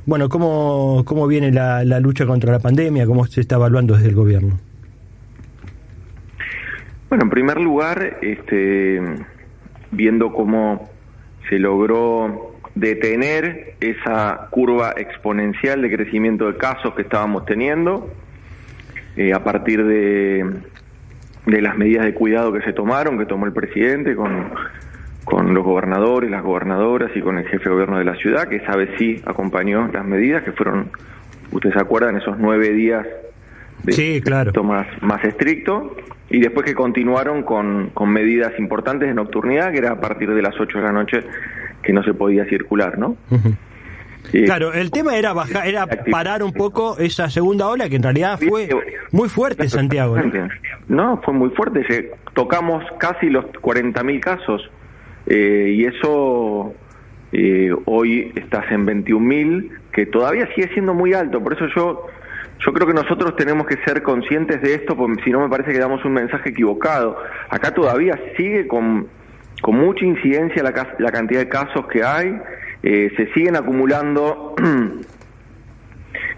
Bueno, ¿cómo viene la lucha contra la pandemia? ¿Cómo se está evaluando desde el gobierno? Bueno, en primer lugar, viendo cómo se logró detener esa curva exponencial de crecimiento de casos que estábamos teniendo, a partir de las medidas de cuidado que se tomaron, que tomó el presidente con los gobernadores, las gobernadoras y con el jefe de gobierno de la ciudad, que esa vez sí acompañó las medidas, que fueron, ustedes se acuerdan, esos 9 días de sí, claro, más estricto, y después que continuaron con medidas importantes de nocturnidad, que era a partir de las 8 de la noche que no se podía circular, ¿no? Uh-huh. Claro, el tema era parar un poco esa segunda ola, que en realidad fue muy fuerte, Santiago, ¿no? No, fue muy fuerte, tocamos casi los 40.000 casos, y eso hoy estás en 21.000, que todavía sigue siendo muy alto. Por eso yo creo que nosotros tenemos que ser conscientes de esto, porque si no me parece que damos un mensaje equivocado. Acá todavía sigue con mucha incidencia la cantidad de casos que hay, se siguen acumulando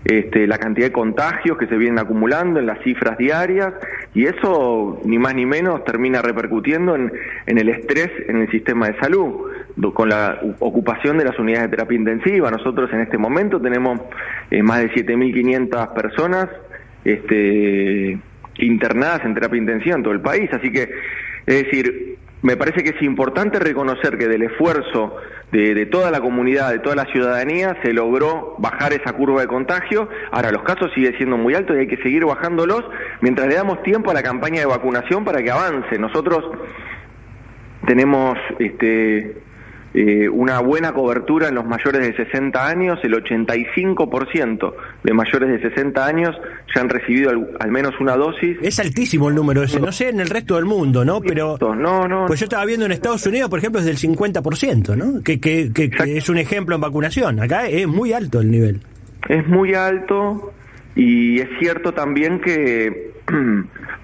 la cantidad de contagios que se vienen acumulando en las cifras diarias, y eso ni más ni menos termina repercutiendo en el estrés en el sistema de salud, con la ocupación de las unidades de terapia intensiva. Nosotros en este momento tenemos más de 7.500 personas internadas en terapia intensiva en todo el país, así que, es decir, me parece que es importante reconocer que del esfuerzo de toda la comunidad, de toda la ciudadanía, se logró bajar esa curva de contagio. Ahora, los casos siguen siendo muy altos y hay que seguir bajándolos mientras le damos tiempo a la campaña de vacunación para que avance. Nosotros tenemos una buena cobertura en los mayores de 60 años, el 85% de mayores de 60 años ya han recibido al menos una dosis. Es altísimo el número ese, no sé en el resto del mundo, ¿no? Pero pues yo estaba viendo en Estados Unidos, por ejemplo, es del 50%, ¿no? Que es un ejemplo en vacunación. Acá es muy alto el nivel. Es muy alto, y es cierto también que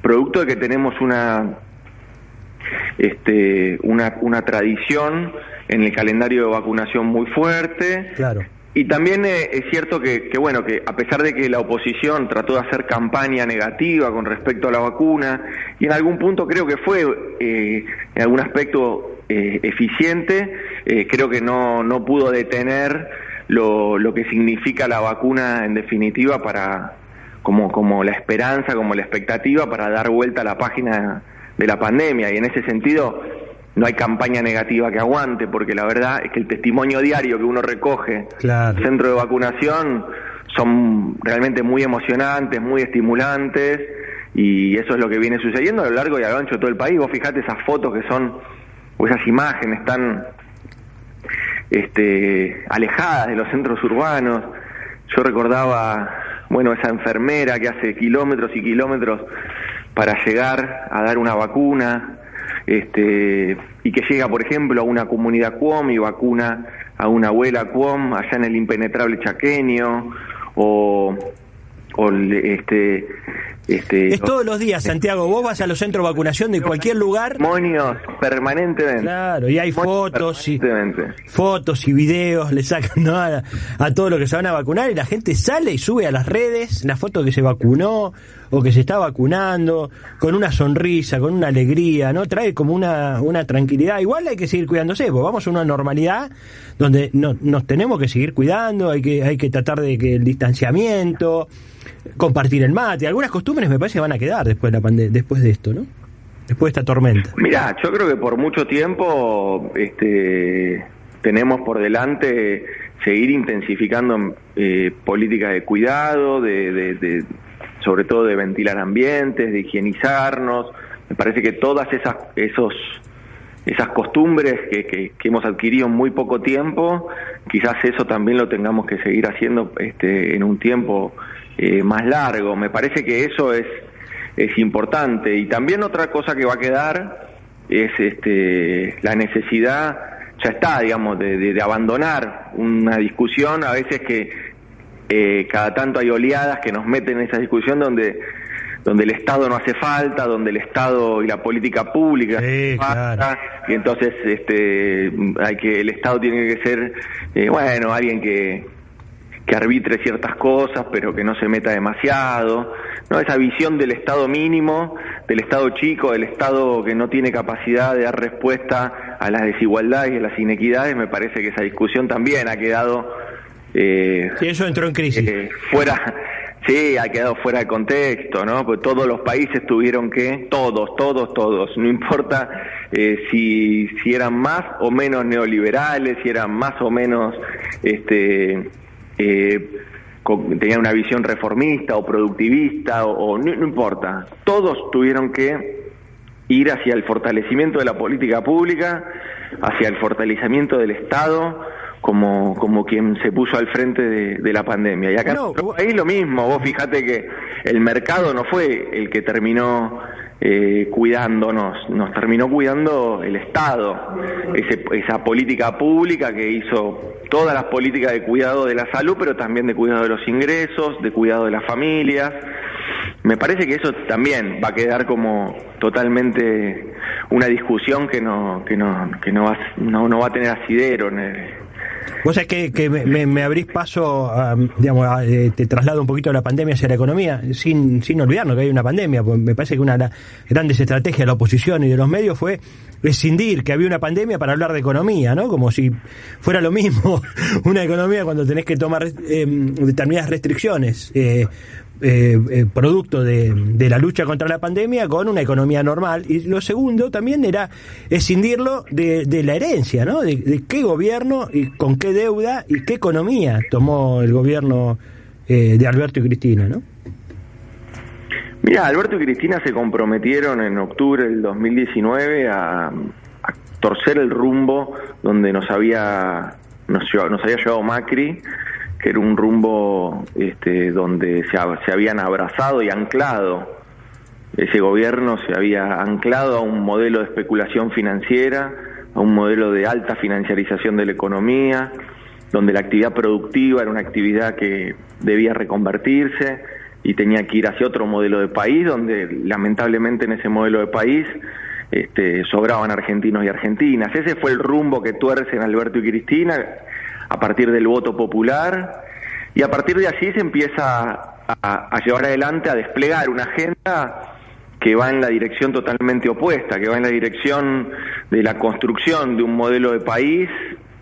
producto de que tenemos una tradición en el calendario de vacunación muy fuerte. Claro. Y también es cierto que a pesar de que la oposición trató de hacer campaña negativa con respecto a la vacuna, y en algún punto creo que fue en algún aspecto eficiente, creo que no pudo detener lo que significa la vacuna en definitiva para como la esperanza, como la expectativa para dar vuelta a la página de la pandemia. Y en ese sentido no hay campaña negativa que aguante, porque la verdad es que el testimonio diario que uno recoge claro, en el centro de vacunación son realmente muy emocionantes, muy estimulantes, y eso es lo que viene sucediendo a lo largo y a lo ancho de todo el país. Vos fijate esas fotos que son, o esas imágenes tan alejadas de los centros urbanos. Yo recordaba, esa enfermera que hace kilómetros y kilómetros para llegar a dar una vacuna, y que llega, por ejemplo, a una comunidad QOM y vacuna a una abuela QOM allá en el impenetrable chaqueño, es todos los días, Santiago. Vos vas a los centros de vacunación de cualquier lugar. Testimonios permanentemente. Claro, y hay fotos y videos, le sacan, ¿no?, a todo lo que se van a vacunar, y la gente sale y sube a las redes la foto que se vacunó o que se está vacunando, con una sonrisa, con una alegría, ¿no? Trae como una tranquilidad. Igual hay que seguir cuidándose, porque vamos a una normalidad donde nos tenemos que seguir cuidando, hay que tratar de que el distanciamiento, compartir el mate, algunas costumbres me parece que van a quedar después de esto, ¿no? Después de esta tormenta. Mirá, yo creo que por mucho tiempo tenemos por delante seguir intensificando políticas de cuidado, sobre todo de ventilar ambientes, de higienizarnos. Me parece que todas esas costumbres que hemos adquirido en muy poco tiempo, quizás eso también lo tengamos que seguir haciendo en un tiempo más largo. Me parece que eso es importante. Y también otra cosa que va a quedar es la necesidad, ya está, digamos, de abandonar una discusión, a veces que cada tanto hay oleadas que nos meten en esa discusión donde el Estado no hace falta, donde el Estado y la política pública sí, falta, claro. Y entonces el Estado tiene que ser alguien que arbitre ciertas cosas, pero que no se meta demasiado, ¿no? Esa visión del Estado mínimo, del Estado chico, del Estado que no tiene capacidad de dar respuesta a las desigualdades y a las inequidades, me parece que esa discusión también ha quedado... sí, eso entró en crisis. Sí, ha quedado fuera de contexto, ¿no? Porque todos los países tuvieron que, todos, no importa si eran más o menos neoliberales, si eran más o menos, tenían una visión reformista o productivista, o no importa, todos tuvieron que ir hacia el fortalecimiento de la política pública, hacia el fortalecimiento del Estado, como quien se puso al frente de la pandemia. Y acá ahí lo mismo, vos fijate que el mercado no fue el que terminó cuidándonos, nos terminó cuidando el Estado, esa política pública que hizo todas las políticas de cuidado de la salud, pero también de cuidado de los ingresos, de cuidado de las familias. Me parece que eso también va a quedar como totalmente una discusión que no va a tener asidero en el... Vos sabés que me abrís paso, te traslado un poquito de la pandemia hacia la economía, sin olvidarnos que hay una pandemia, porque me parece que una de las grandes estrategias de la oposición y de los medios fue escindir que había una pandemia para hablar de economía, ¿no? Como si fuera lo mismo una economía cuando tenés que tomar determinadas restricciones, producto de la lucha contra la pandemia con una economía normal. Y lo segundo también era escindirlo de la herencia, ¿no? De qué gobierno y con qué deuda y qué economía tomó el gobierno de Alberto y Cristina, ¿no? Mira, Alberto y Cristina se comprometieron en octubre del 2019 a torcer el rumbo donde nos había llevado Macri, que era un rumbo donde se habían abrazado y anclado. Ese gobierno se había anclado a un modelo de especulación financiera, a un modelo de alta financiarización de la economía, donde la actividad productiva era una actividad que debía reconvertirse y tenía que ir hacia otro modelo de país, donde lamentablemente en ese modelo de país sobraban argentinos y argentinas. Ese fue el rumbo que tuercen Alberto y Cristina a partir del voto popular, y a partir de allí se empieza a llevar adelante, a desplegar una agenda que va en la dirección totalmente opuesta, que va en la dirección de la construcción de un modelo de país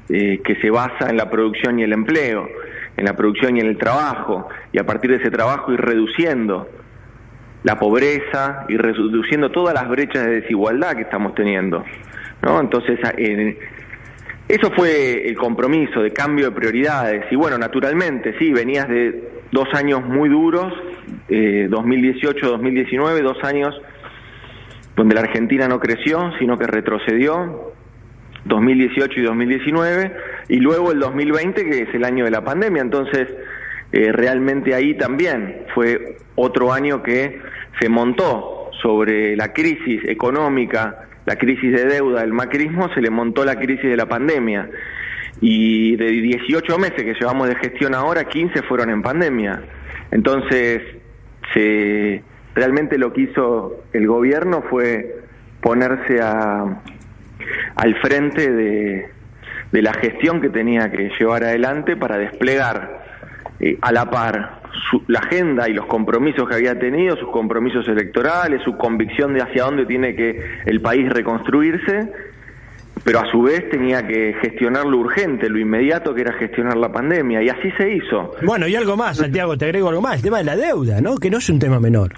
que se basa en la producción y el empleo, en la producción y en el trabajo, y a partir de ese trabajo ir reduciendo la pobreza y reduciendo todas las brechas de desigualdad que estamos teniendo, ¿no? Entonces, eso fue el compromiso de cambio de prioridades. Y bueno, naturalmente, sí, venías de 2 años muy duros, 2018-2019, 2 años donde la Argentina no creció, sino que retrocedió, 2018 y 2019, y luego el 2020, que es el año de la pandemia. Entonces, realmente ahí también fue otro año que se montó sobre la crisis económica, la crisis de deuda del macrismo, se le montó la crisis de la pandemia. Y de 18 meses que llevamos de gestión ahora, 15 fueron en pandemia. Entonces, realmente lo que hizo el gobierno fue ponerse al frente de la gestión que tenía que llevar adelante para desplegar a la par la agenda y los compromisos que había tenido, sus compromisos electorales, su convicción de hacia dónde tiene que el país reconstruirse, pero a su vez tenía que gestionar lo urgente, lo inmediato, que era gestionar la pandemia, y así se hizo. Bueno, y algo más, Santiago, te agrego algo más, el tema de la deuda, ¿no? Que no es un tema menor.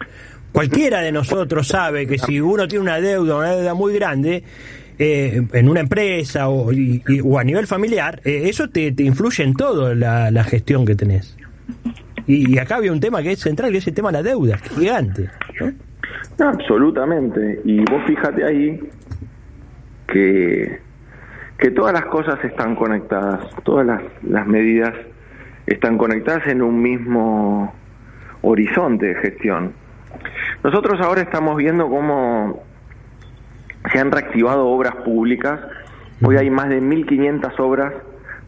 Cualquiera de nosotros sabe que si uno tiene una deuda muy grande, en una empresa o a nivel familiar, eso te influye en todo la gestión que tenés. Y acá había un tema que es central, que es el tema de la deuda, gigante, ¿no? No, absolutamente. Y vos fíjate ahí que todas las cosas están conectadas, todas las medidas están conectadas en un mismo horizonte de gestión. Nosotros ahora estamos viendo cómo se han reactivado obras públicas. Hoy hay más de 1.500 obras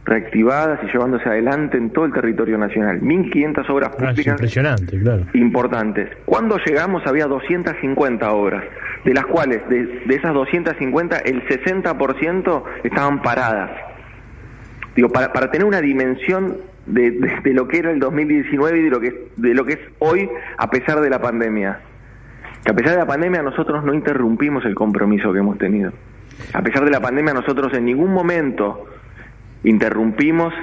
reactivadas y llevándose adelante en todo el territorio nacional. 1.500 obras públicas. Es impresionante, claro. Importantes. Cuando llegamos había 250 obras, de las cuales, de esas 250, el 60% estaban paradas. Digo, para tener una dimensión de lo que era el 2019 y de lo que es hoy, a pesar de la pandemia. Que a pesar de la pandemia nosotros no interrumpimos el compromiso que hemos tenido. A pesar de la pandemia nosotros en ningún momento interrumpimos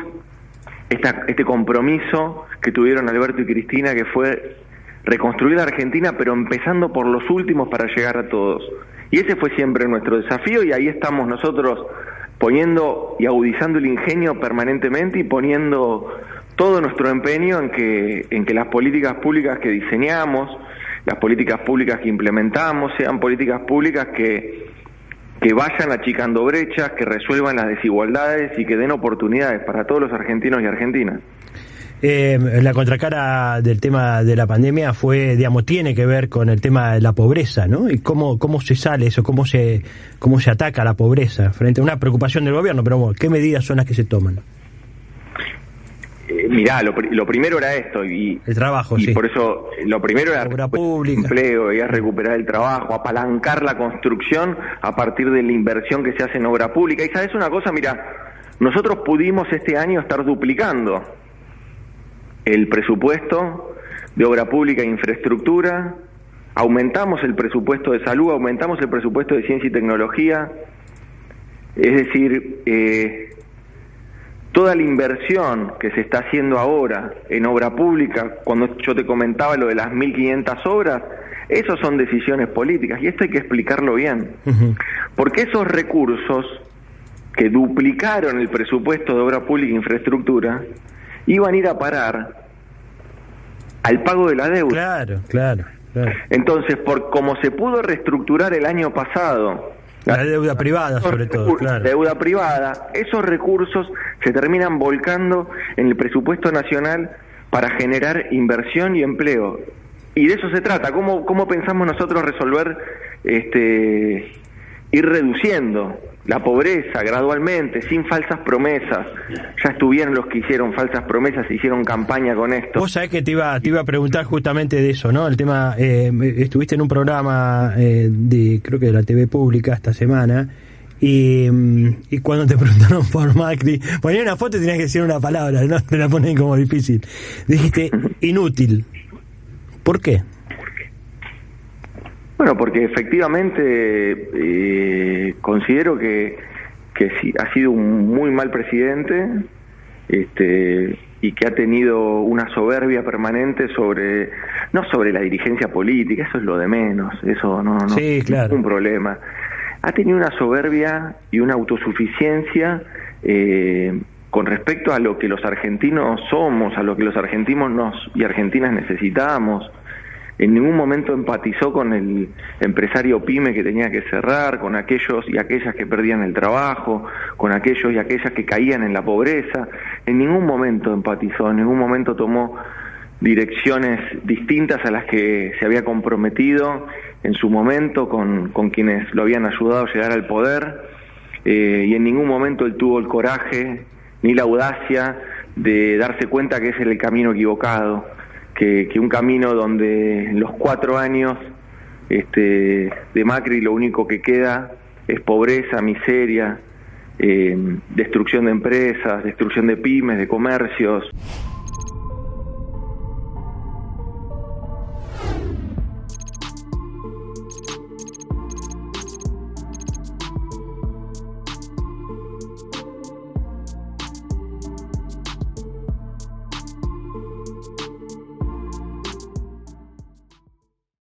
este compromiso que tuvieron Alberto y Cristina, que fue reconstruir la Argentina, pero empezando por los últimos para llegar a todos. Y ese fue siempre nuestro desafío, y ahí estamos nosotros poniendo y agudizando el ingenio permanentemente y poniendo todo nuestro empeño en que las políticas públicas que diseñamos, las políticas públicas que implementamos, sean políticas públicas que vayan achicando brechas, que resuelvan las desigualdades y que den oportunidades para todos los argentinos y argentinas. La contracara del tema de la pandemia fue, digamos, tiene que ver con el tema de la pobreza, ¿no? Y cómo se sale eso, cómo se ataca la pobreza frente a una preocupación del gobierno, pero bueno, ¿qué medidas son las que se toman? Mirá, lo primero era esto, y el trabajo, y sí. Por eso lo primero era obra pública, empleo, y es recuperar el trabajo, apalancar la construcción a partir de la inversión que se hace en obra pública. Y sabes una cosa, mirá, nosotros pudimos este año estar duplicando el presupuesto de obra pública e infraestructura, aumentamos el presupuesto de salud, aumentamos el presupuesto de ciencia y tecnología, es decir, toda la inversión que se está haciendo ahora en obra pública, cuando yo te comentaba lo de las 1.500 obras, esos son decisiones políticas, y esto hay que explicarlo bien. Uh-huh. Porque esos recursos que duplicaron el presupuesto de obra pública e infraestructura iban a ir a parar al pago de la deuda. Claro. Entonces, como se pudo reestructurar el año pasado, la deuda privada sobre todo, claro. Deuda privada, esos recursos se terminan volcando en el presupuesto nacional para generar inversión y empleo. Y de eso se trata. ¿Cómo pensamos nosotros resolver, ir reduciendo la pobreza gradualmente, sin falsas promesas? Ya estuvieron los que hicieron falsas promesas, hicieron campaña con esto. Vos sabés que te iba a preguntar justamente de eso, ¿no? El tema, estuviste en un programa creo que de la TV pública esta semana, y cuando te preguntaron por Macri, ponía una foto y tenías que decir una palabra, ¿no? Te la ponen como difícil. Dijiste inútil. ¿Por qué? Bueno, porque efectivamente considero que sí, ha sido un muy mal presidente, y que ha tenido una soberbia permanente no sobre la dirigencia política, eso es lo de menos, eso no sí, claro, es un problema. Ha tenido una soberbia y una autosuficiencia con respecto a lo que los argentinos somos, a lo que los argentinos y argentinas necesitamos. En ningún momento empatizó con el empresario pyme que tenía que cerrar, con aquellos y aquellas que perdían el trabajo, con aquellos y aquellas que caían en la pobreza. En ningún momento empatizó, en ningún momento tomó direcciones distintas a las que se había comprometido en su momento con quienes lo habían ayudado a llegar al poder, y en ningún momento él tuvo el coraje ni la audacia de darse cuenta que ese es el camino equivocado. Que un camino donde en los 4 años de Macri lo único que queda es pobreza, miseria, destrucción de empresas, destrucción de pymes, de comercios.